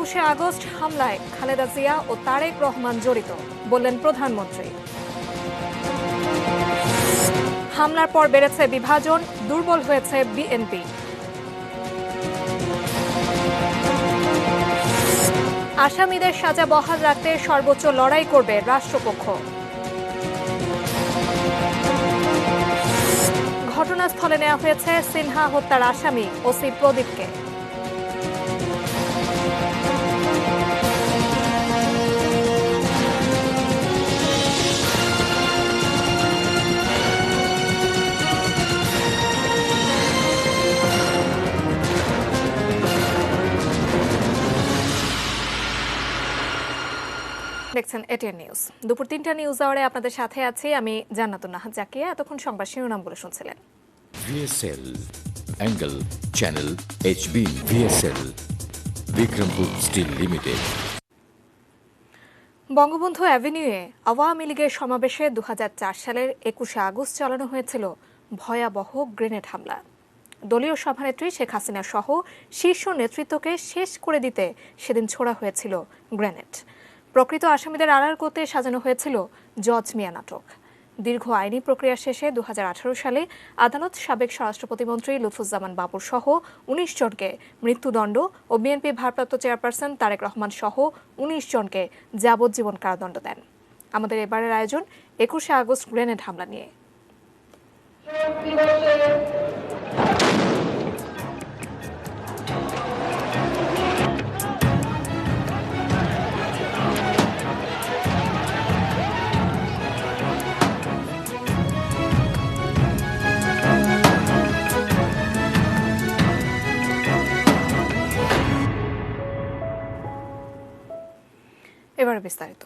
21শে August হামলায় খালেদা জিয়া ও তারেক রহমান জড়িত বললেন প্রধানমন্ত্রী। হামলার পর বেড়েছে বিভাজন, দুর্বল হয়েছে বিএনপি। আসামিদের সাজা বহাল রাখতে সর্বোচ্চ লড়াই করবে রাষ্ট্রপক্ষ। ঘটনাস্থলে নেওয়া হয়েছে সিনহা হত্যার আসামি ওসি প্রদীপকে। দেখছেন এটিএন নিউজ। দুপুর 3টা নিউজ আওয়ারে আপনাদের সাথে আছি আমি জান্নাতুন নাহার জাকিয়া। এতক্ষণ সংবাদ শিরোনামগুলো শুনছিলেন। VSL angle channel HB VSL Bikrampur steel limited. Bangabandhu অ্যাভিনিউয়ে আওয়ামী লীগের সমাবেশে 2004 সালের 21শে আগস্ট চালানো হয়েছিল ভয়াবহ গ্রেনেড হামলা। দলীয় সভানেত্রী শেখ হাসিনা সহ শীর্ষ নেতৃত্বকে শেষ করে দিতে সেদিন ছোড়া হয়েছিল গ্রেনেড। প্রকৃত আসামিদের আড়াল করতে সাজানো হয়েছিল জজ মিয়া নাটক। দীর্ঘ আইনি প্রক্রিয়া শেষে 2018 সালে আদালত সাবেক স্বরাষ্ট্র প্রতিমন্ত্রী লুৎফুজ্জামান বাবুর সহ 19 জনকে মৃত্যুদণ্ড ও বিএনপি ভারপ্রাপ্ত চেয়ারপারসন তারেক রহমান সহ 19 জনকে যাবজ্জীবন কারাদণ্ড দেন। আমাদের এবারের আয়োজন 21শে আগস্ট গ্রেনেড হামলা নিয়ে। এবার বিস্তারিত।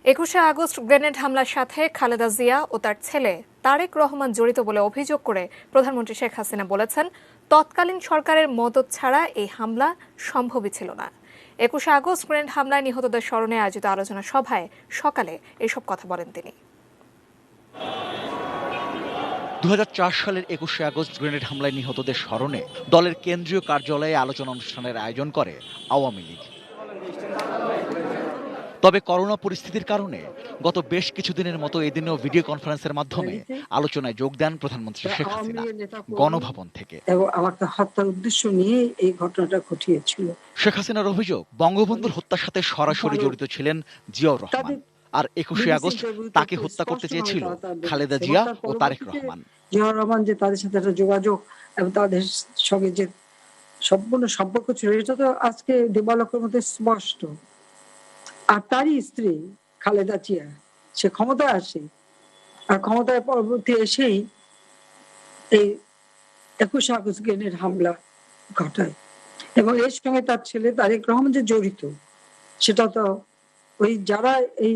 21শে আগস্ট গ্রেনেড হামলার সাথে খালেদা জিয়া ও তার ছেলে তারেক রহমান জড়িত বলে অভিযোগ করে প্রধানমন্ত্রী শেখ হাসিনা বলেছেন, তৎকালীন সরকারের মদদ ছাড়া এই হামলা সম্ভবই ছিল না। 21শে আগস্ট গ্রেনেড হামলায় নিহতদের স্মরণে আয়োজিত আলোচনা সভায় সকালে এসব কথা বলেন তিনি। 2004 সালের 21শে আগস্ট গ্রেনেড হামলায় নিহতদের স্মরণে দলের কেন্দ্রীয় কার্যালয়ে আলোচনা অনুষ্ঠানের আয়োজন করে আওয়ামী লীগ। তবে করোনা পরিস্থিতির কারণে গত বেশ কিছুদিনের মতো এদিনেও ভিডিও কনফারেন্সের মাধ্যমে আলোচনায় যোগ দেন প্রধানমন্ত্রী শেখ হাসিনা গণভবন থেকে। এবং আমাকে হত্যার উদ্দেশ্য নিয়ে এই ঘটনাটা ঘটিয়েছিল। শেখ হাসিনার অভিযোগ, বঙ্গবন্ধুর হত্যার সাথে সরাসরি জড়িত ছিলেন জিয়াউর রহমান, আর 21শে আগস্ট তাকে হত্যা করতে চেয়েছিল খালেদা জিয়া ও তারেক রহমান। জিয়াউর রহমান যে তাদের সাথে একটা যোগাযোগ এবং তাদের সঙ্গে যে সম্পূর্ণ সম্পর্ক ছিল, এটা তো আজকে দিবালোকের মধ্যে স্পষ্ট। আর তারই স্ত্রী খালেদা জিয়া সে ক্ষমতায় আসে, আর ক্ষমতায় পরবর্তী এসেই এই 21শে আগস্ট গ্রেনেড হামলা ঘটায় এবং এর সঙ্গে তার ছেলে তারেক রহমান যে জড়িত, সেটা তো ওই যারা এই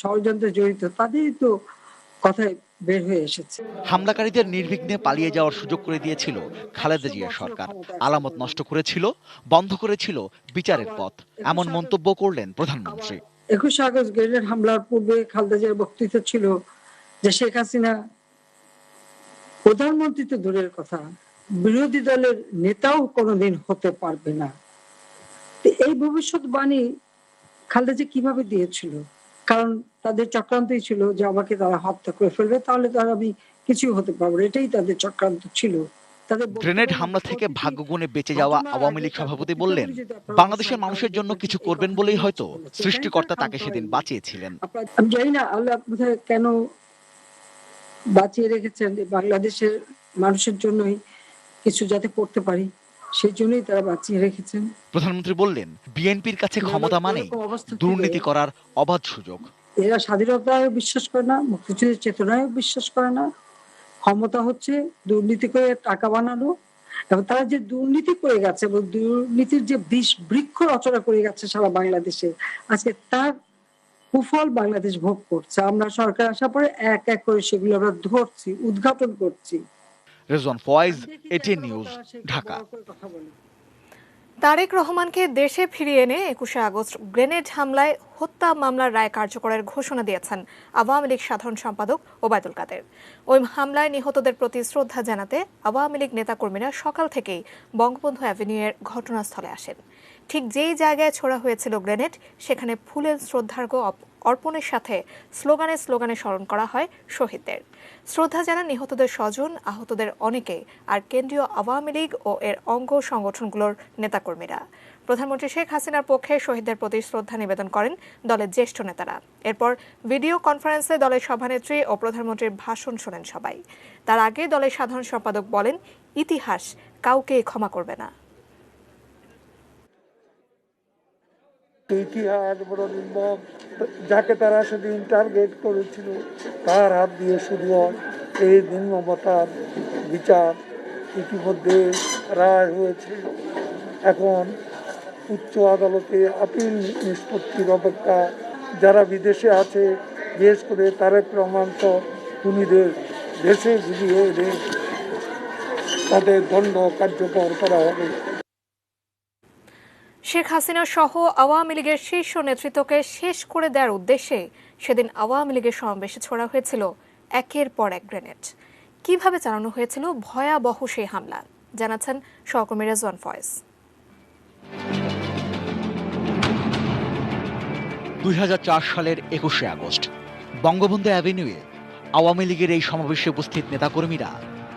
ষড়যন্ত্রে জড়িত তাদেরই তো কথায় বের হয়ে এসেছে। হামলাকারীদের নির্বিঘ্নে পালিয়ে যাওয়ার সুযোগ করে দিয়েছিল খালেদা জিয়া সরকার, আলামত নষ্ট করেছিল, বন্ধ করেছিল বিচারের পথ, এমন মন্তব্য করলেন প্রধানমন্ত্রী। 21শে আগস্ট গ্রেনেড হামলার পূর্বে খালেদা জিয়ার বক্তৃতা ছিল যে শেখ হাসিনা প্রধানমন্ত্রী তো দূরের কথা, বিরোধী দলের নেতাও কোনোদিন হতে পারবে না। এই ভবিষ্যৎবাণী খালেদা জিয়া কিভাবে দিয়েছিল? কারণ তাদের চক্রান্তই ছিল যে আমাকে তারা হত্যা করে ফেলবে, তাহলে তারা আমি কিছুই হতে পারবো, এটাই তাদের চক্রান্ত ছিল। গ্রেনেড হামলা থেকে ভাগ্যগুণে বেঁচে যাওয়া আওয়ামী লীগ সভাপতি বললেন, বাংলাদেশের মানুষের জন্য কিছু করবেন বলেই হয়তো সৃষ্টিকর্তা তাকে সেদিন বাঁচিয়েছিলেন। আমি জানি না আল্লাহ কেন বাঁচিয়ে রেখেছেন, বাংলাদেশের মানুষের জন্যই কিছু যাতে করতে পারি, সেই জন্যই তারা বাঁচিয়ে রেখেছেন। প্রধানমন্ত্রী বললেন, বিএনপির কাছে ক্ষমতা মানেই দুর্নীতি করার অবাধ সুযোগ। এরা স্বাধীনতায় বিশ্বাস করে না, মুক্তিযুদ্ধের চেতনায় বিশ্বাস করে না। ক্ষমতা হচ্ছে দুর্নীতি করে টাকা বানানো, এবং তারা যে দুর্নীতি করে গেছে এবং দুর্নীতির যে বিষ বৃক্ষ রচনা করে গেছে সারা বাংলাদেশে, আজকে তার কুফল বাংলাদেশ ভোগ করছে। আমরা সরকার আসার পরে এক এক করে সেগুলো আমরা ধরছি, উদ্ঘাটন করছি। Rezwan Foyez, ATN news, Dhaka. তারেক রহমানকে দেশে ফিরিয়ে এনে 21শে আগস্ট গ্রেনেড হামলায় হত্যা মামলার রায় কার্যকরের ঘোষণা দিয়েছেন আওয়ামী লীগ সাধারণ সম্পাদক ওবায়দুল কাদের। ওই হামলায় নিহতদের প্রতি শ্রদ্ধা জানাতে আওয়ামী লীগ নেতাকর্মীরা সকাল থেকেই বঙ্গবন্ধু অ্যাভিনিউয়ের ঘটনাস্থলে আসেন। ঠিক যেই জায়গায় ছোড়া হয়েছিল গ্রেনেড সেখানে ফুলের শ্রদ্ধার্ঘ্য অর্পণের সাথে স্লোগানে স্লোগানে স্মরণ করা হয় শহীদদের। শ্রদ্ধা জানান নিহতদের স্বজন, আহতদের অনেকে, আর কেন্দ্রীয় আওয়ামী লীগ ও এর অঙ্গ সংগঠনগুলোর নেতাকর্মীরা। প্রধানমন্ত্রী শেখ হাসিনার পক্ষে শহীদদের প্রতি শ্রদ্ধা নিবেদন করেন দলের জ্যেষ্ঠ নেতারা। এরপর ভিডিও কনফারেন্সে দলের সভানেত্রী ও প্রধানমন্ত্রীর ভাষণ শোনেন সবাই। তার আগে দলের সাধারণ সম্পাদক বলেন, ইতিহাস কাউকে ক্ষমা করবে না। ইতিহাস বড় নির্মম, যাকে তারা সেদিন টার্গেট করেছিল তার হাত দিয়ে শুরু হয় এই নির্মমতার বিচার। ইতিমধ্যে রায় হয়েছে, এখন উচ্চ আদালতে আপিল নিষ্পত্তির অপেক্ষা। যারা বিদেশে আছে, বিশেষ করে তারেক রহমান খুনিদের দেশে ফিরিয়ে এনে তাদের দণ্ড কার্যকর করা হবে। শেখ হাসিনা সহ আওয়ামী লীগের শীর্ষ নেতৃত্বকে শেষ করে দেওয়ার উদ্দেশ্যে সেদিন আওয়ামী লীগের সমাবেশে ছোড়া হয়েছিল একের পর এক গ্রেনেড। কিভাবে চালানো হয়েছিল ভয়াবহ সেই হামলা, জানাচ্ছেন সহকর্মী রেজওয়ান ফয়েজ। 2004 সালের 21শে আগস্ট বঙ্গবন্ধু অ্যাভিনিউয়ে আওয়ামী লীগের এই সমাবেশে উপস্থিত নেতাকর্মীরা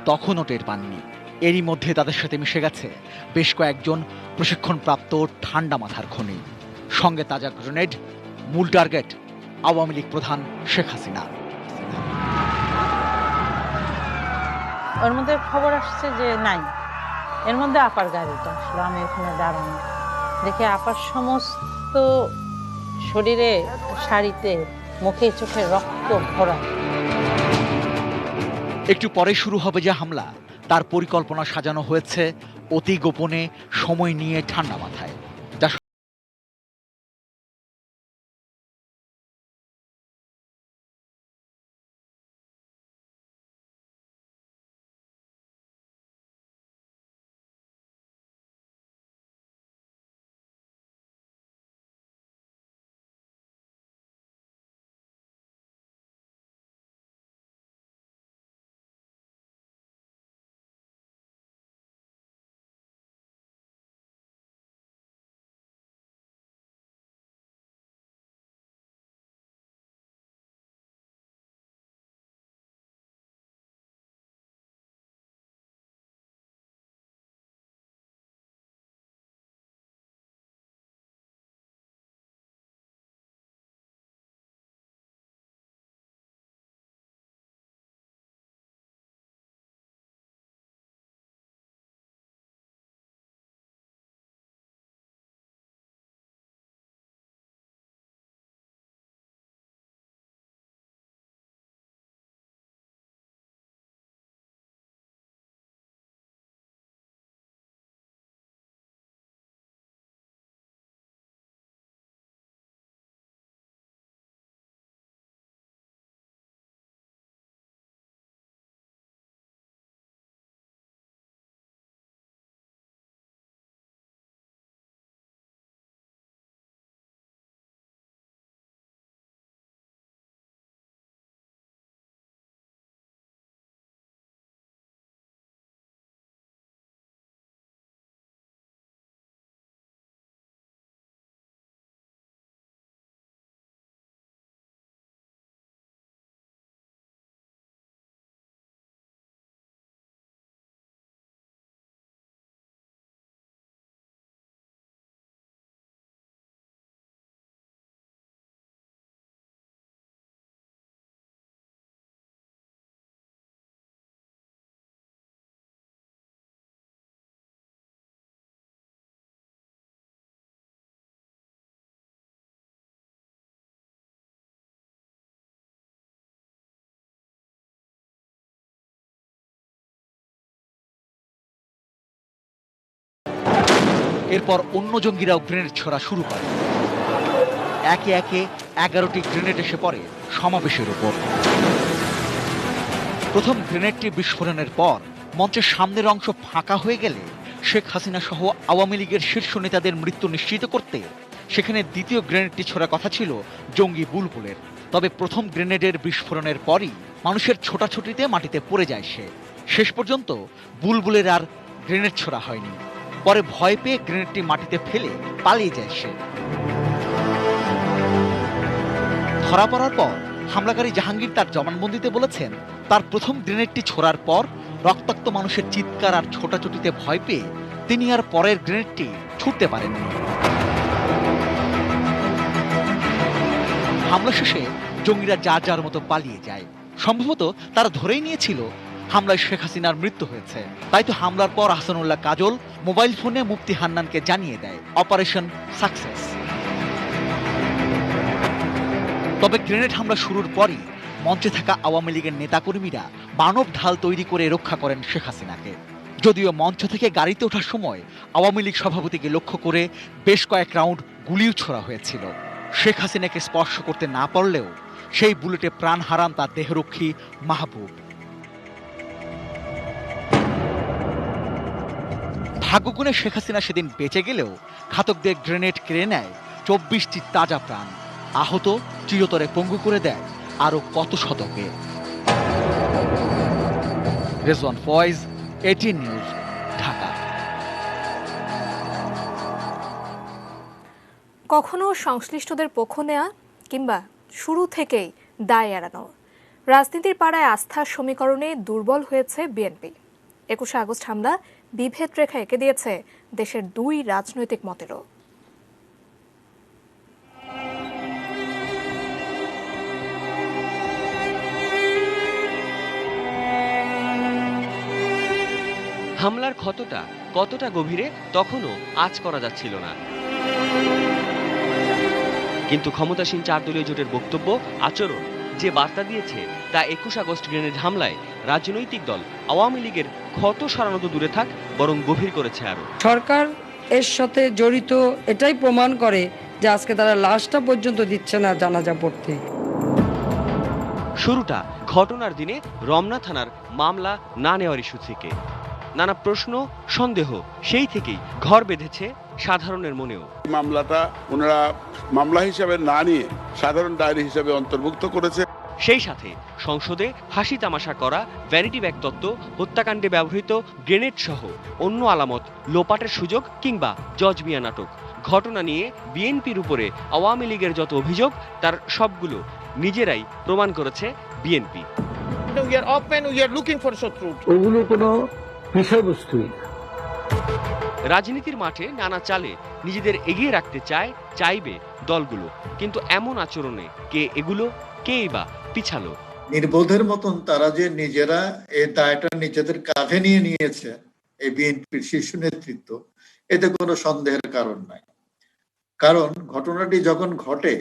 তখনও টের পাননি। এরই মধ্যে তাদের সাথে মিশে গেছে বেশ কয়েকজন প্রশিক্ষণপ্রাপ্ত ঠান্ডা মাথার খনি। সঙ্গে তাজা গ্রেনেড, মূল টার্গেট আওয়ামী লীগ প্রধান শেখ হাসিনা। ওর মধ্যে খবর আসছে যে নাই, এর মধ্যে আপার গাড়িটা আসলো। আমি এখানে দাঁড়ানো দেখে আপার সমস্ত শরীরে, শাড়িতে, মুখে চোখে রক্ত ভরা। একটু পরে শুরু হবে যে হামলা, তার পরিকল্পনা সাজানো হয়েছে অতি গোপনে, সময় নিয়ে, ঠান্ডা মাথায়। এরপর অন্য জঙ্গিরাও গ্রেনেড ছোড়া শুরু করে। একে একে 11টি গ্রেনেড এসে পড়ে সমাবেশের উপর। প্রথম গ্রেনেডটি বিস্ফোরণের পর মঞ্চের সামনের অংশ ফাঁকা হয়ে গেলে শেখ হাসিনা সহ আওয়ামী লীগের শীর্ষ নেতাদের মৃত্যু নিশ্চিত করতে সেখানে দ্বিতীয় গ্রেনেডটি ছোড়ার কথা ছিল জঙ্গি বুলবুলের। তবে প্রথম গ্রেনেডের বিস্ফোরণের পরই মানুষের ছোটাছুটিতে মাটিতে পড়ে যায় সে। শেষ পর্যন্ত বুলবুলের আর গ্রেনেড ছোড়া হয়নি। পরে ভয় পেয়ে গ্রেনেডটি মাটিতে ফেলে পালিয়ে যায় সে। ধরা পড়ার পর হামলাকারী জাহাঙ্গীর তার জবানবন্দিতে বলেছেন, তার প্রথম গ্রেনেডটি ছোড়ার পর রক্তাক্ত মানুষের চিৎকার আর ছোটাছুটিতে ভয় পেয়ে তিনি আর পরের গ্রেনেডটি ছুটতে পারেননি। হামলা শেষে জঙ্গিরা যার যার মতো পালিয়ে যায়। সম্ভবত তারা ধরেই নিয়েছিল হামলায় শেখ হাসিনার মৃত্যু হয়েছে। তাই তো হামলার পর আহসানুল্লাহ কাজল মোবাইল ফোনে মুফতি হান্নানকে জানিয়ে দেয় অপারেশন সাকসেস। তবে গ্রেনেড হামলা শুরুর পরই মঞ্চে থাকা আওয়ামী লীগের নেতাকর্মীরা মানব ঢাল তৈরি করে রক্ষা করেন শেখ হাসিনাকে। যদিও মঞ্চ থেকে গাড়িতে ওঠার সময় আওয়ামী লীগ সভাপতিকে লক্ষ্য করে বেশ কয়েক রাউন্ড গুলিও ছোড়া হয়েছিল। শেখ হাসিনাকে স্পর্শ করতে না পারলেও সেই বুলেটে প্রাণ হারান তার দেহরক্ষী মাহবুব। ভাগ্যগুণে শেখ হাসিনা সেদিন বেঁচে গেলেও ঘাতকদের গ্রেনেড কেড়ে নেয় 24টি তাজা প্রাণ। আহত চিরতরে পঙ্গু করে দেয় আরো কত শতকে। Rezwan Foyez, ATN news, Dhaka. কখনো সংশ্লিষ্টদের পক্ষ নেয়া কিংবা শুরু থেকেই দায় এড়ানো, রাজনীতির পাড়ায় আস্থার সমীকরণে দুর্বল হয়েছে বিএনপি। 21 আগস্ট হামলা বিভেদ রেখা এঁকে দিয়েছে দেশের দুই রাজনৈতিক মতেরও। হামলার ক্ষতটা কতটা গভীরে তখনও আঁচ করা যাচ্ছিল না, কিন্তু ক্ষমতাসীন 4 দলীয় জোটের বক্তব্য, আচরণ যে বার্তা দিয়েছে তা 21 আগস্ট গ্রেনেড হামলায় রাজনৈতিক দল আওয়ামী লীগের ক্ষত সারানো তো দূরে থাক, বরং গভীর করেছে আরো। সরকার এর সাথে জড়িত, এটাই প্রমাণ করে যে আজকে তারা লাশটা পর্যন্ত দিচ্ছে না জানাজা পড়তে। শুরুটা ঘটনার দিনে রমনা থানার মামলা না নেওয়ার ইস্যু থেকে। নানা প্রশ্ন, সন্দেহ সেই থেকেই ঘর বেঁধেছে সাধারণের মনেও। মামলাটা ওনারা মামলা হিসাবে না নিয়ে সাধারণ ডায়েরি হিসাবে অন্তর্ভুক্ত করেছে। সেই সাথে সংসদে হাসি তামাশা করা, ভ্যানিটি ব্যাগ তত্ত্ব, হত্যাকাণ্ডে ব্যবহৃত গ্রেনেড সহ অন্য আলামত লোপাটের সুযোগ কিংবা জজ মিয়া নাটক। ঘটনা নিয়ে বিএনপির উপরে আওয়ামী লীগের যত অভিযোগ তার সবগুলো নিজেরাই প্রমাণ করেছে বিএনপি। ওগুলো কোনো বিষয়বস্তুই না। রাজনীতির মাঠে নানা চালে নিজেদের এগিয়ে রাখতে চাইবে দলগুলো, কিন্তু এমন আচরণে কে এগুলো, কেই বা পিছালো। নির্বোধের মতন তারা যে নিজেরা এই দায়টা নিজেদের কাঁধে নিয়ে নিয়েছে এই বিএনপির শীর্ষ নেতৃত্ব, এতে কোনো সন্দেহের কারণ নাই। কারণ ঘটনাটি যখন ঘটে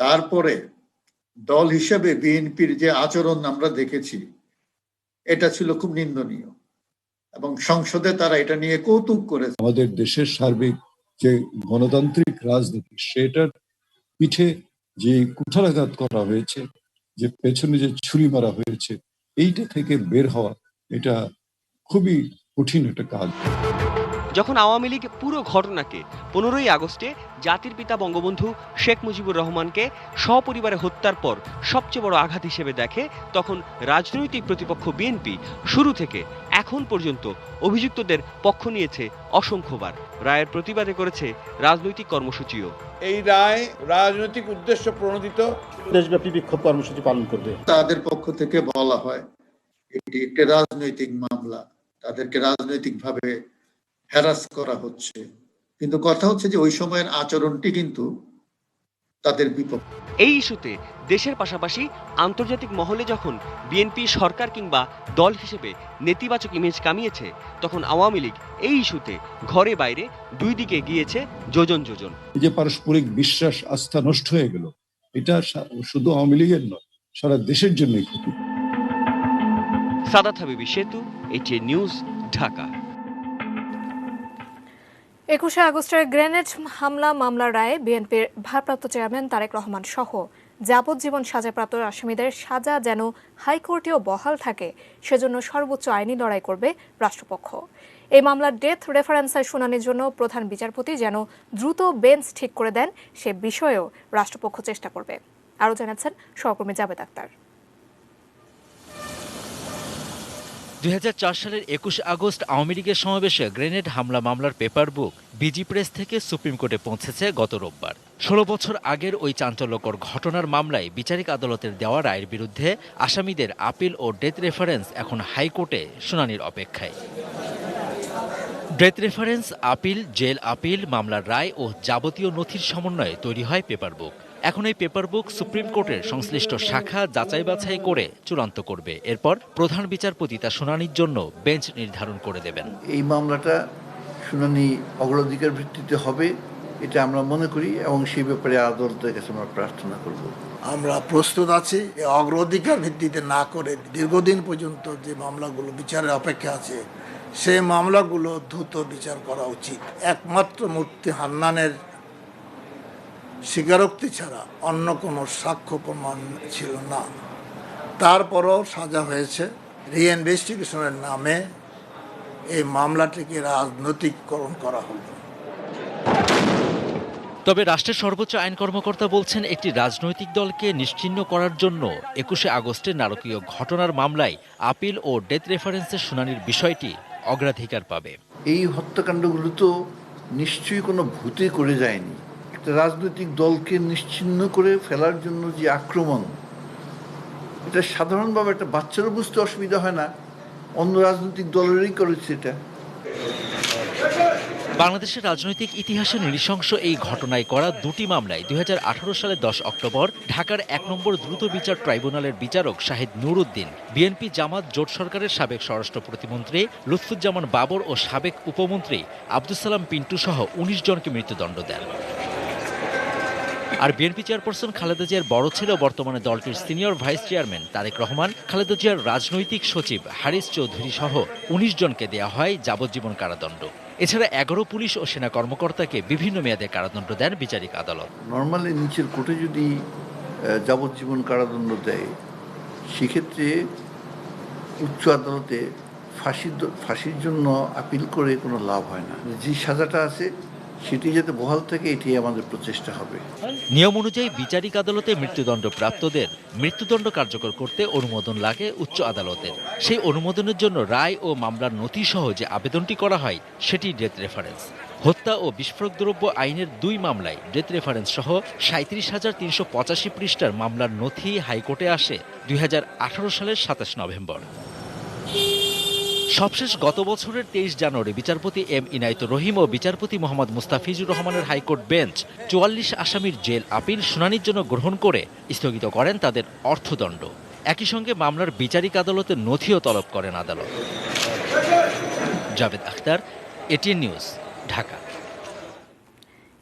তারপরে দল হিসেবে বিএনপির যে আচরণ আমরা দেখেছি এটা ছিল খুব নিন্দনীয়, এবং সংসদে তারা এটা নিয়ে কৌতুক করেছে। আমাদের দেশের সার্বিক যে গণতান্ত্রিক রাজনীতি সেটার পিঠে যে কুঠারাঘাত করা হয়েছে, যে পেছনে যে ছুরি মারা হয়েছে, এইটা থেকে বের হওয়া এটা খুবই কঠিন একটা কাজ। যখন আওয়ামী লীগ পুরো ঘটনাকে 15ই আগস্টে জাতির পিতা বঙ্গবন্ধু শেখ মুজিবুর রহমানকে সপরিবারে হত্যার পর সবচেয়ে বড় আঘাত হিসেবে দেখে, তখন রাজনৈতিক প্রতিপক্ষ বিএনপি শুরু থেকে এখন পর্যন্ত অভিযুক্তদের পক্ষ নিয়েছে অসংখ্যবার। রায়ের প্রতিবাদে করেছে রাজনৈতিক কর্মসূচিও। এই রায় রাজনৈতিক উদ্দেশ্য প্রণোদিত, দেশব্যাপী বিক্ষোভ কর্মসূচি পালন করবে। তাদের পক্ষ থেকে বলা হয় এটি একটি রাজনৈতিক মামলা, তাদেরকে রাজনৈতিকভাবে হ্যারাস করা হচ্ছে, কিন্তু কথা হচ্ছে যে ওই সময়ের আচরণটি কিন্তু তাদের বিপক্ষে। এই ইস্যুতে দেশের পাশাপাশি আন্তর্জাতিক মহলে যখন বিএনপি সরকার কিংবা দল হিসেবে নেতিবাচক ইমেজ কামিয়েছে, তখন আওয়ামী লীগ এই ইস্যুতে ঘরে বাইরে দুই দিকে গিয়েছে যোজন যোজন। এই যে পারস্পরিক বিশ্বাস, আস্থা নষ্ট হয়ে গেল, এটা শুধু আওয়ামী লীগের নয়, সারা দেশের জন্যই ক্ষতি। সাদাত হাবিবি সেতু, এটিএন নিউজ, ঢাকা। 21 আগস্টের গ্রেনেড হামলা মামলার রায়ে বিএনপির ভারপ্রাপ্ত চেয়ারম্যান তারেক রহমান সহ যাবজ্জীবন সাজাপ্রাপ্ত আসামিদের সাজা যেন হাইকোর্টেও বহাল থাকে, সেজন্য সর্বোচ্চ আইনি লড়াই করবে রাষ্ট্রপক্ষ। এই মামলার ডেথ রেফারেন্সের শুনানির জন্য প্রধান বিচারপতি যেন দ্রুত বেঞ্চ ঠিক করে দেন, সে বিষয়েও রাষ্ট্রপক্ষ চেষ্টা করবে। আরও জানাচ্ছেন সহকর্মী জাবেদ আক্তার। 2004 সালের 21 আগস্ট আওয়ামী লীগের সমাবেশে গ্রেনেড হামলা মামলার পেপার বুক বিজি প্রেস থেকে সুপ্রিম কোর্টে পৌঁছেছে গত রোববার। 16 বছর আগের ওই চাঞ্চল্যকর ঘটনার মামলায় বিচারিক আদালতের দেওয়া রায়ের বিরুদ্ধে আসামিদের আপিল ও ডেথ রেফারেন্স এখন হাইকোর্টে শুনানির অপেক্ষায়। Death reference, appeal, jail appeal, মামলার রায় ও যাবতীয় নথির সমন্বয়ে তৈরি হয় পেপার বুক। এখন এই পেপার বুক সুপ্রিম কোর্টের সংশ্লিষ্ট শাখা যাচাই বাছাই করে চূড়ান্ত করবে। এরপর প্রধান বিচারপতি তা শুনানির জন্য বেঞ্চ নির্ধারণ করে দেবেন। এই মামলাটা শুনানি অগ্রাধিকার ভিত্তিতে হবে এটা আমরা মনে করি এবং সেই ব্যাপারে আদালতের কাছে আমরা প্রার্থনা করব। আমরা প্রস্তুত আছি অগ্রাধিকার ভিত্তিতে না করে দীর্ঘদিন পর্যন্ত যে মামলাগুলো বিচারের অপেক্ষা আছে সেই মামলাগুলো দ্রুত বিচার করা উচিত। একমাত্র মুফতি হান্নানের স্বীকারোক্তি ছাড়া অন্য কোনো সাক্ষ্য প্রমাণ ছিল না। তারপরও সাজা হয়েছে। রিইনভেস্টিগেশনের নামে এই মামলাটিকে রাজনৈতিককরণ করা হলো। তবে রাষ্ট্রের সর্বোচ্চ আইন কর্মকর্তা বলছেন একটি রাজনৈতিক দলকে নিশ্চিহ্ন করার জন্য 21 আগস্টের নারকীয় ঘটনার মামলায় আপিল ও ডেথ রেফারেন্সের শুনানির বিষয়টি অগ্রাধিকার পাবে। এই হত্যাকাণ্ডগুলো তো নিশ্চয়ই কোনো ভূতে করে যায়নি। একটা রাজনৈতিক দলকে নিশ্চিহ্ন করে ফেলার জন্য যে আক্রমণ, এটা সাধারণভাবে একটা বাচ্চারও বুঝতে অসুবিধা হয় না, অন্য রাজনৈতিক দলেরই করেছে এটা। বাংলাদেশের রাজনৈতিক ইতিহাসে নৃশংস এই ঘটনায় করা দুটি মামলায় 2018 সালের 10 অক্টোবর ঢাকার 1 নম্বর দ্রুত বিচার ট্রাইব্যুনালের বিচারক শাহিদ নুরউদ্দিন, বিএনপি জামাত জোট সরকারের সাবেক স্বরাষ্ট্র প্রতিমন্ত্রী লুৎফুজ্জামান বাবর ও সাবেক উপমন্ত্রী আব্দুস সালাম পিন্টু সহ 19 জনকে মৃত্যুদণ্ড দেন। আর বিএনপি চেয়ারপারসন খালেদা জিয়ার বড় ছেলে ও বর্তমানে দলটির senior vice chairman Tarique Rahman, Khaleda জিয়ার রাজনৈতিক সচিব হারিস চৌধুরী সহ 19 জনকে দেয়া হয় যাবজ্জীবন কারাদণ্ড। এছাড়া 11 পুলিশ ও সেনা কর্মকর্তাকে বিভিন্ন মেয়াদে কারাদণ্ড দেন বিচারিক আদালত। নর্মালি নিচের কোর্টে যদি যাবজ্জীবন কারাদণ্ড দেয়, সেক্ষেত্রে উচ্চ আদালতে ফাঁসির জন্য আপিল করে কোনো লাভ হয় না। যে সাজাটা আছে সেটি যাতে বহাল থাকে, এটি আমাদের প্রচেষ্টা হবে। নিয়ম অনুযায়ী বিচারিক আদালতে মৃত্যুদণ্ড প্রাপ্তদের মৃত্যুদণ্ড কার্যকর করতে অনুমোদন লাগে উচ্চ আদালতের। সেই অনুমোদনের জন্য রায় ও মামলার নথি সহ যে আবেদনটি করা হয় সেটি ডেথ রেফারেন্স। হত্যা ও বিস্ফোরক দ্রব্য আইনের 2 মামলায় ডেথ রেফারেন্স সহ 37,385 পৃষ্ঠার মামলার নথি হাইকোর্টে আসে 2018 সালের 27 নভেম্বর। সবশেষ গত বছরের 23 জানুয়ারি বিচারপতি এম ইনায়েতুর রহিম ও বিচারপতি মোহাম্মদ মুস্তাফিজুর রহমানের হাইকোর্ট বেঞ্চ 44 আসামির জেল আপিল শুনানির জন্য গ্রহণ করে স্থগিত করেন তাদের অর্থদণ্ড। একই সঙ্গে মামলার বিচারিক আদালতের নথিও তলব করেন আদালত। Javed Akhtar, ATN news, Dhaka.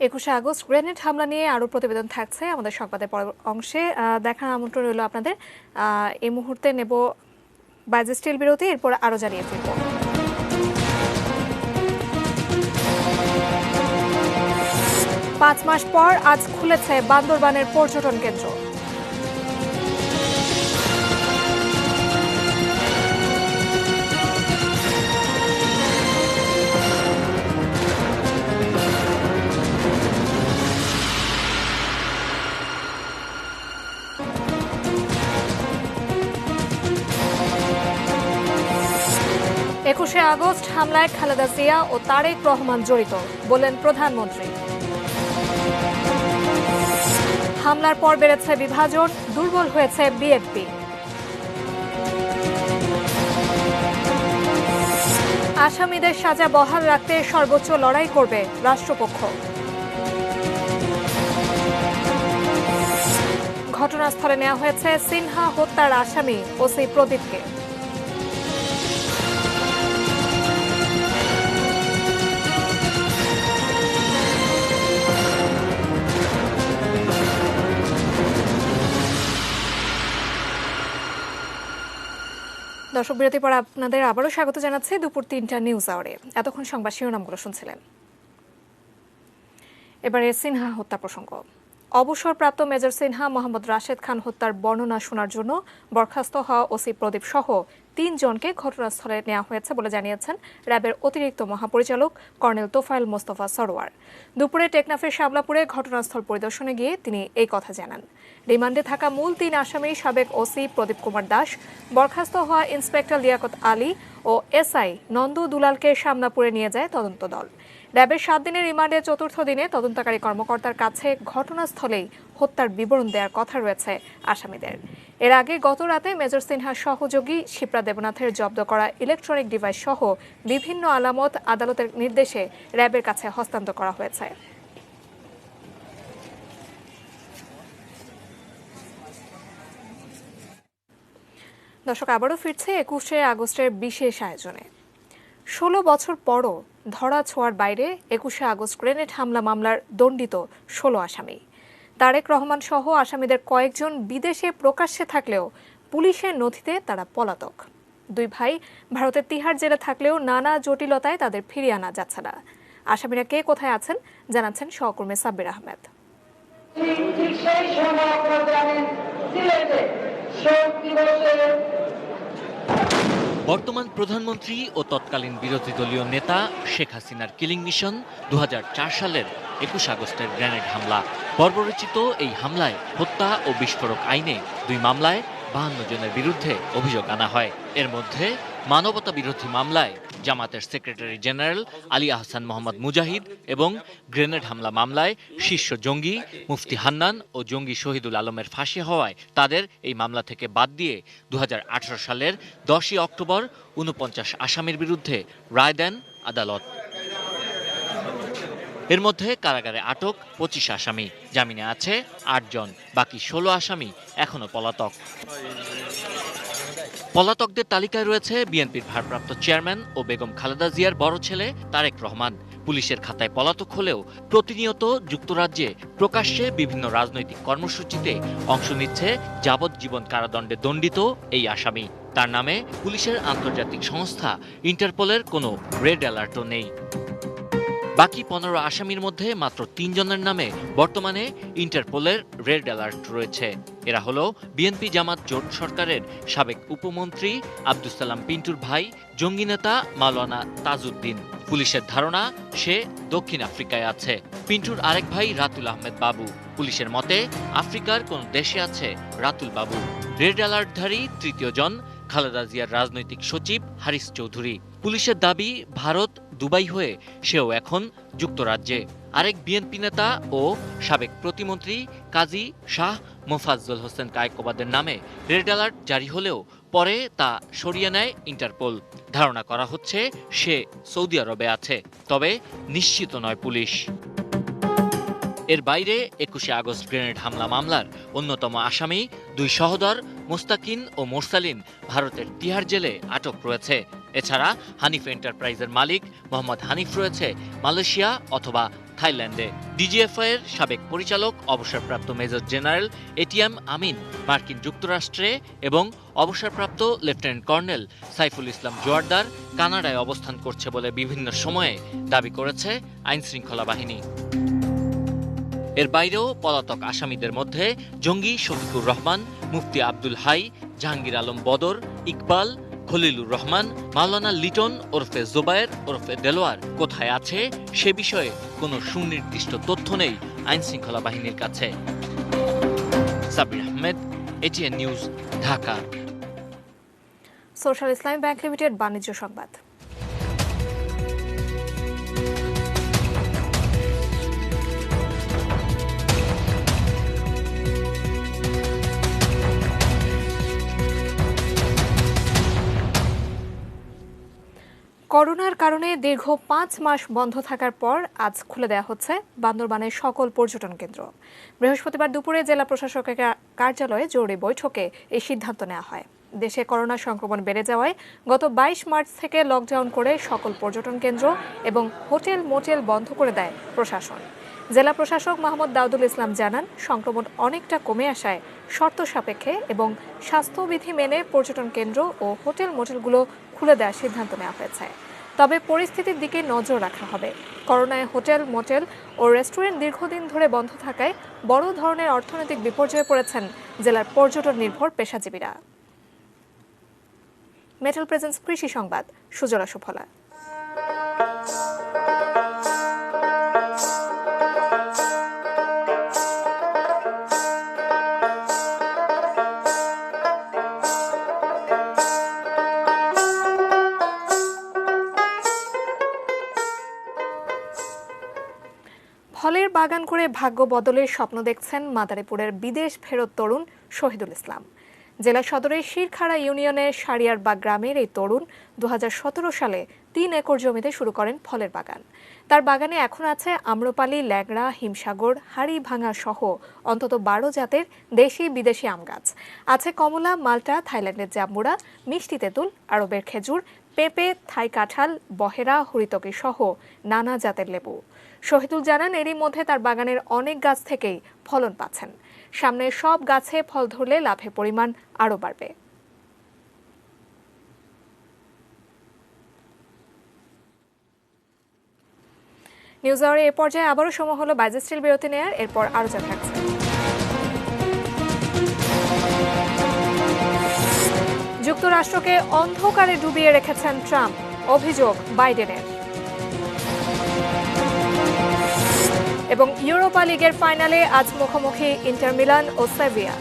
21 August grenade হামলা নিয়ে আরও প্রতিবেদন থাকছে আমাদের সংবাদের পরের অংশে। দেখার আমন্ত্রণ রইল আপনাদের। এই মুহূর্তে নেব বাজে স্টিল বিরতি, এরপর আরো জানিয়ে ফিরব। 5 মাস পর আজ খুলেছে বান্দরবানের পর্যটন কেন্দ্র। একুশে আগস্ট হামলায় খালেদা জিয়া ও তারেক রহমান জড়িত বললেন প্রধানমন্ত্রী। হামলার পর বেড়েছে বিভাজন, দুর্বল হয়েছে বিএনপি। আসামিদের সাজা বহাল রাখতে সর্বোচ্চ লড়াই করবে রাষ্ট্রপক্ষ। ঘটনাস্থলে নেওয়া হয়েছে সিনহা হত্যার আসামি ওসি প্রদীপকে। দর্শক, বিরতি পর আপনাদের আবারও স্বাগত জানাচ্ছি দুপুর 3টা নিউজ আওয়ারে। এতক্ষণ সংবাদ শিরোনামগুলো শুনছিলেন। এবারে সিনহা হত্যা প্রসঙ্গ। অবসরপ্রাপ্ত মেজর সিনহা মোহাম্মদ রাশেদ খান হত্যার বর্ণনা শোনার জন্য বরখাস্ত হওয়া ওসি প্রদীপ সহ 3 জনকে ঘটনাস্থলে নেওয়া হয়েছে বলে জানিয়েছেন র্যাবের অতিরিক্ত মহাপরিচালক কর্নেল তোফায়েল মোস্তফা সরোয়ার। দুপুরে টেকনাফের শামলাপুরে ঘটনাস্থল পরিদর্শনে গিয়ে তিনি এই কথা জানান। রিমান্ডে থাকা মূল 3 আসামি সাবেক ওসি প্রদীপ কুমার দাস, বরখাস্ত হওয়া ইন্সপেক্টর লিয়াকত আলী ও এসআই নন্দ দুলালকে শামলাপুরে নিয়ে যায় তদন্ত দল। র্যাবের 7 দিনের রিমান্ডে চতুর্থ দিনে তদন্তকারী কর্মকর্তার কাছে ঘটনাস্থলেই হত্যার বিবরণ দেওয়ার কথা রয়েছে আসামিদের। এর আগে গত রাতে মেজর সিনহার সহযোগী শিপ্রা দেবনাথের জব্দ করা ইলেকট্রনিক ডিভাইস সহ বিভিন্ন আলামত আদালতের নির্দেশে র্যাবের কাছে হস্তান্তর করা হয়েছে। দর্শক, আবারও ফিরছে 21শে আগস্টের বিশেষ আয়োজনে। 16 বছর পরও ধরা ছোঁয়ার বাইরে 21শে আগস্ট গ্রেনেড হামলা মামলার দণ্ডিত 16 আসামি। তারেক রহমান সহ আসামিদের কয়েকজন বিদেশে প্রকাশ্যে থাকলেও পুলিশের নথিতে তারা পলাতক। 2 ভাই ভারতের তিহার জেলে থাকলেও নানা জটিলতায় তাদের ফিরিয়ে আনা যাচ্ছে না। আসামিরা কে কোথায় আছেন জানাচ্ছেন সহকর্মী সাব্বির আহমেদ। বর্তমান প্রধানমন্ত্রী ও তৎকালীন বিরোধী দলীয় নেতা শেখ হাসিনার কিলিং মিশন 2004 সালের 21 আগস্টের গ্রেনেড হামলা। বর্বরচিত এই হামলায় হত্যা ও বিস্ফোরক আইনে 2 মামলায় 52 জনের বিরুদ্ধে অভিযোগ আনা হয়। এর মধ্যে মানবতা বিরোধী মামলায় জামাতের সেক্রেটারি জেনারেল আলী আহসান মোহাম্মদ মুজাহিদ এবং গ্রেনেড হামলা মামলায় শীর্ষ জঙ্গি মুফতি হান্নান ও জঙ্গি শহীদুল আলমের ফাঁসি হওয়ায় তাদের এই মামলা থেকে বাদ দিয়ে 2018 সালের 10 অক্টোবর 49 আসামির বিরুদ্ধে রায় দেন আদালত। এর মধ্যে কারাগারে আটক 25 আসামি, জামিনে আছে 8 জন, বাকি 16 আসামি এখনো পলাতক। পলাতকদের তালিকায় রয়েছে বিএনপির ভারপ্রাপ্ত চেয়ারম্যান ও বেগম খালেদা জিয়ার বড় ছেলে তারেক রহমান। পুলিশের খাতায় পলাতক হলেও প্রতিনিয়ত যুক্তরাজ্যে প্রকাশ্যে বিভিন্ন রাজনৈতিক কর্মসূচিতে অংশ নিচ্ছে যাবজ্জীবন কারাদণ্ডে দণ্ডিত এই আসামি। তার নামে পুলিশের আন্তর্জাতিক সংস্থা ইন্টারপোলের কোনো রেড অ্যালার্টও নেই। বাকি 15 আসামির মধ্যে মাত্র 3 জনের নামে বর্তমানে ইন্টারপোলের রেড অ্যালার্ট রয়েছে। এরা হলো বিএনপি জামাত জোট সরকারের সাবেক উপমন্ত্রী আব্দুস সালাম পিন্টুর ভাই জঙ্গি নেতা মাওলানা তাজউদ্দিন। পুলিশের ধারণা সে দক্ষিণ আফ্রিকায় আছে। পিন্টুর আরেক ভাই রাতুল আহমেদ বাবু। পুলিশের মতে আফ্রিকার কোন দেশে আছে রাতুল বাবু। রেড অ্যালার্টধারী তৃতীয় জন খালেদা জিয়ার রাজনৈতিক সচিব হারিস চৌধুরী। পুলিশের দাবি ভারত দুবাই হয়ে সেও এখন যুক্তরাজ্যে। আরেক বিএনপি নেতা ও সাবেক প্রতিমন্ত্রী কাজী শাহ মোফাজ্জল হোসেন কায়কোবাদের নামে রেড অ্যালার্ট জারি হলেও পরে তা সরিয়ে নেয় ইন্টারপোল। ধারণা করা হচ্ছে সে সৌদি আরবে আছে, তবে নিশ্চিত নয় পুলিশ। এর বাইরে 21শে আগস্ট গ্রেনেড হামলা মামলার অন্যতম আসামি 2 সহোদর মোস্তাকিন ও মোরসালিন ভারতের তিহার জেলে আটক রয়েছে। এছাড়া হানিফ এন্টারপ্রাইজের মালিক মোহাম্মদ হানিফ রয়েছে মালয়েশিয়া অথবা থাইল্যান্ডে। ডিজিএফআই এর সাবেক পরিচালক অবসরপ্রাপ্ত মেজর জেনারেল এটিএম আমিন মার্কিন যুক্তরাষ্ট্রে এবং অবসরপ্রাপ্ত লেফটেন্যান্ট কর্নেল সাইফুল ইসলাম জোয়ারদার কানাডায় অবস্থান করছে বলে বিভিন্ন সময়ে দাবি করেছে আইনশৃঙ্খলা বাহিনী। এর বাইরেও পলাতক আসামিদের মধ্যে জঙ্গি শফিকুর রহমান, মুফতি আব্দুল হাই, জাহাঙ্গীর আলম বদর, ইকবাল, খলিলুর রহমান, মাওলানা লিটন ওরফে জোবায়ের ওরফে দেলোয়ার কোথায় আছে সে বিষয়ে কোনো সুনির্দিষ্ট তথ্য নেই আইনশৃঙ্খলা বাহিনীর কাছে। Sabbir Ahmed, ATN news, Dhaka. Social ইসলামী ব্যাংক লিমিটেড বাণিজ্য সংবাদ। করোনার কারণে দীর্ঘ 5 মাস বন্ধ থাকার পর আজ খুলে দেওয়া হচ্ছে বান্দরবানের সকল পর্যটন কেন্দ্র। বৃহস্পতিবার দুপুরে জেলা প্রশাসকের কার্যালয়ে জরুরি বৈঠকে এই সিদ্ধান্ত নেওয়া হয়। দেশে করোনা সংক্রমণ বেড়ে যাওয়ায় গত 22 মার্চ থেকে লকডাউন করে সকল পর্যটন কেন্দ্র এবং হোটেল মোটেল বন্ধ করে দেয় প্রশাসন। জেলা প্রশাসক মোহাম্মদ দাউদুল ইসলাম জানান, সংক্রমণ অনেকটা কমে আসায় শর্ত সাপেক্ষে এবং স্বাস্থ্যবিধি মেনে পর্যটন কেন্দ্র ও হোটেল মোটেলগুলো খুলে দেওয়ার সিদ্ধান্ত নেওয়া হয়েছে। তবে পরিস্থিতির দিকে নজর রাখা হবে। করোনায় হোটেল, মোটেল ও রেস্টুরেন্ট দীর্ঘদিন ধরে বন্ধ থাকায় বড় ধরনের অর্থনৈতিক বিপর্যয়ে পড়েছেন জেলার পর্যটন নির্ভর পেশাজীবীরা। মেটাল প্রেজেন্স কৃষি সংবাদ, সুজলা সুফলা। ফলের বাগান করে ভাগ্য বদলের স্বপ্ন দেখছেন মাদারীপুরের বিদেশ ফেরত তরুণ শহীদুল ইসলাম। জেলা সদরের শিরখাড়া ইউনিয়নের সারিয়ারবাগ গ্রামের এই তরুণ 2017 সালে 3 একর জমিতে শুরু করেন ফলের বাগান। তার বাগানে এখন আছে আম্রপালি, ল্যাংড়া, হিমসাগর, হাড়ি ভাঙা সহ অন্তত 12 জাতের দেশি বিদেশি আম গাছ। আছে কমলা, মাল্টা, থাইল্যান্ডের জাম্বুরা, মিষ্টি তেঁতুল, আরবের খেজুর, পেঁপে, থাই কাঁঠাল, বহেরা, হরিতকি সহ নানা জাতের লেবু। শহীদুল জানান, এরই মধ্যে তার বাগানের অনেক গাছ থেকেই ফলন পাচ্ছেন। সামনে সব গাছে ফল ধরলে লাভের পরিমাণ আরও বাড়বে। নিউজ আওয়ারে এ পর্যায়ে আবারও সময় হলো বাইজেস্টিল বিরতি নেয়ার, এরপর আরও যা থাকছে। যুক্তরাষ্ট্রকে অন্ধকারে ডুবিয়ে রেখেছেন ট্রাম্প, অভিযোগ বাইডেনের। এবং ইউরোপা লিগের ফাইনালে আজ মুখোমুখি ইন্টার মিলান ও সেভিয়া।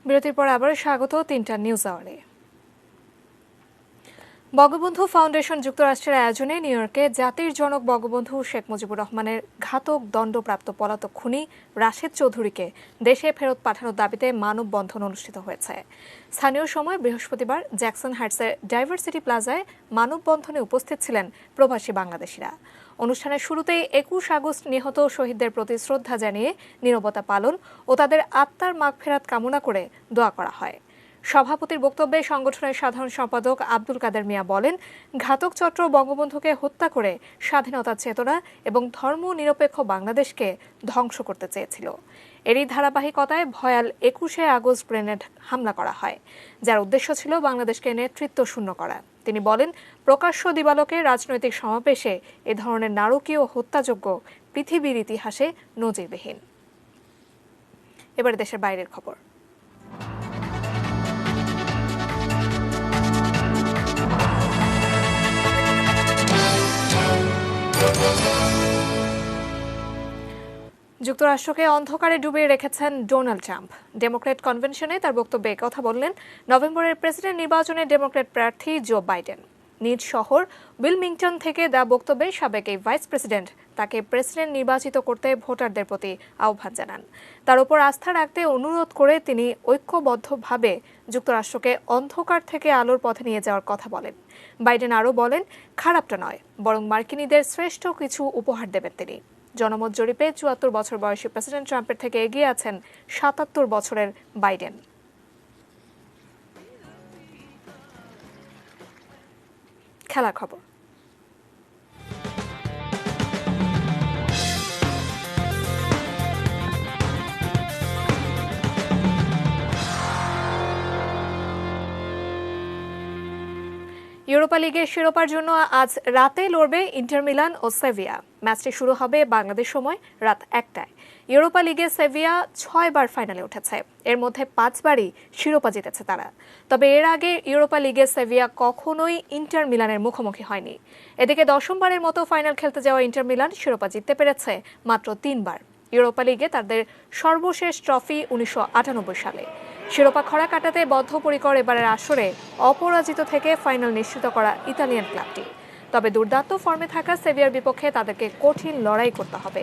বিরতির পর আবার স্বাগত 3টা নিউজ আওয়ারে। বঙ্গবন্ধু ফাউন্ডেশন যুক্তরাষ্ট্রের আয়োজনে নিউ ইয়র্কে জাতির জনক বঙ্গবন্ধু শেখ মুজিবুর রহমানের ঘাতক দণ্ডপ্রাপ্ত পলাতক খুনি রাশেদ চৌধুরীকে দেশে ফেরত পাঠানোর দাবিতে মানববন্ধন অনুষ্ঠিত হয়েছে। স্থানীয় সময় বৃহস্পতিবার জ্যাকসন হাইটসের ডাইভার্সিটি প্লাজায় মানববন্ধনে উপস্থিত ছিলেন প্রবাসী বাংলাদেশিরা। অনুষ্ঠানের শুরুতেই 21 আগস্ট নিহত শহীদদের প্রতি শ্রদ্ধা জানিয়ে নীরবতা পালন ও তাদের আত্মার মাগফিরাত কামনা করে দোয়া করা হয়। সভাপতির বক্তব্যে সংগঠনের সাধারণ সম্পাদক আব্দুল কাদের মিয়া বলেন, ঘাতক চক্র বঙ্গবন্ধুকে হত্যা করে স্বাধীনতার চেতনা এবং ধর্ম নিরপেক্ষ বাংলাদেশকে ধ্বংস করতে চেয়েছিল। এরই ধারাবাহিকতায় ভয়াল 21 আগস্ট গ্রেনেড হামলা করা হয়, যার উদ্দেশ্য ছিল বাংলাদেশকে নেতৃত্ব শূন্য করা। তিনি বলেন, প্রকাশ্য দিবালোকে রাজনৈতিক সমাবেশে এ ধরনের নারকীয় হত্যাযজ্ঞ পৃথিবীর ইতিহাসে নজিরবিহীন। এবারে দেশের বাইরের খবর। যুক্তরাষ্ট্রকে অন্ধকারে ডুবিয়ে রেখেছেন ডোনাল্ড ট্রাম্প। ডেমোক্র্যাট কনভেনশনে তার বক্তব্যে কথা বললেন নভেম্বরের প্রেসিডেন্ট নির্বাচনে ডেমোক্র্যাট প্রার্থী জো বাইডেন। নিজ শহর উইলমিংটন থেকে দেওয়া বক্তব্যে সাবেক এই ভাইস প্রেসিডেন্ট তাকে প্রেসিডেন্ট নির্বাচিত করতে ভোটারদের প্রতি আহ্বান জানান। তার উপর আস্থা রাখতে অনুরোধ করে তিনি ঐক্যবদ্ধভাবে যুক্তরাষ্ট্রকে অন্ধকার থেকে আলোর পথে নিয়ে যাওয়ার কথা বলেন। বাইডেন আরও বলেন, খারাপটা নয়, বরং মার্কিনীদের শ্রেষ্ঠ কিছু উপহার দেবেন তিনি। জনমত জরিপে 74 বছর বয়সী প্রেসিডেন্ট ট্রাম্পের থেকে এগিয়ে আছেন 77 বছরের বাইডেন। খেলার খবর। ইউরোপা লিগের শিরোপার জন্য আজ রাতে লড়বে ইন্টার মিলান ও সেভিয়া। ম্যাচটি শুরু হবে বাংলাদেশ সময় রাত 1টায়। ইউরোপা লিগে সেভিয়া 6 বার ফাইনালে উঠেছে, এর মধ্যে 5 বারই শিরোপা জিতেছে তারা। তবে এর আগে ইউরোপা লিগে সেভিয়া কখনোই ইন্টার মিলানের মুখোমুখি হয়নি। এদিকে 10মবারের মতো ফাইনাল খেলতে যাওয়া ইন্টার মিলান শিরোপা জিততে পেরেছে মাত্র 3 বার। ইউরোপা লিগে তাদের সর্বশেষ ট্রফি 1998 সালে। শিরোপা খরা কাটাতে বদ্ধপরিকর এবারের আসরে অপরাজিত থেকে ফাইনাল নিশ্চিত করা ইতালিয়ান ক্লাবটি। তবে দুর্দান্ত ফর্মে থাকা সেভিয়ার বিপক্ষে তাদেরকে কঠিন লড়াই করতে হবে।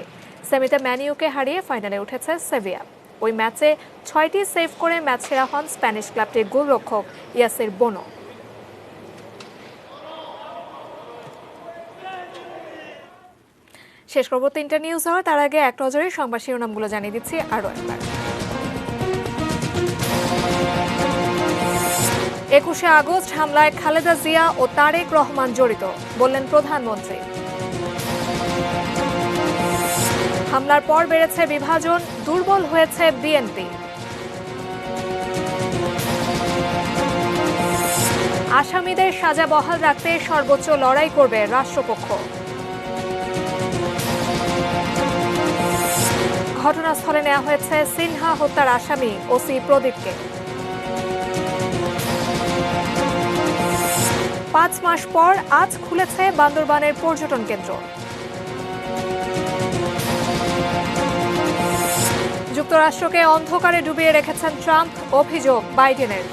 সেমিতে ম্যানিউকে হারিয়ে ফাইনালে উঠেছে সেভিয়া। ওই ম্যাচে 6টি সেভ করে ম্যাচ সেরা হন স্প্যানিশ ক্লাবটির গোলরক্ষক ইয়াসির বোনো। শেষ করবো 3টা নিউজ হওয়ার তার আগে এক নজরে সংবাদ শিরোনামগুলো জানিয়ে দিচ্ছি আরো একবার। 21শে আগস্ট হামলায় খালেদা জিয়া ও তারেক রহমান জড়িত বললেন প্রধানমন্ত্রী। হামলার পর বেড়েছে বিভাজন, দুর্বল হয়েছে বিএনপি। আসামিদের সাজা বহাল রাখতে সর্বোচ্চ লড়াই করবে রাষ্ট্রপক্ষ। ঘটনাস্থলে নেওয়া হয়েছে সিনহা হত্যার আসামি ওসি প্রদীপকে। 5 মাস পর আজ খুলেছে বান্দরবানের পর্যটন কেন্দ্র। যুক্তরাষ্ট্রকে অন্ধকারে ডুবিয়ে রেখেছেন ট্রাম্প, অভিযোগ বাইডেনের।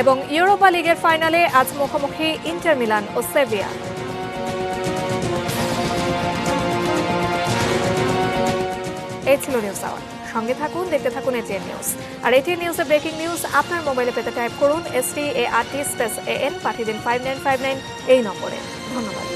এবং ইউরোপা লিগের ফাইনালে আজ মুখোমুখি ইন্টার মিলান ও সেভিয়া। এই ছিল নিউজ আওয়ার। সঙ্গে থাকুন, দেখতে থাকুন এটিএন নিউজ। আর এটিএন নিউজের ব্রেকিং নিউজ আপনার মোবাইলে পেতে টাইপ করুন START স্পেস AN, পাঠিয়ে দিন 5959 এই নম্বরে। ধন্যবাদ।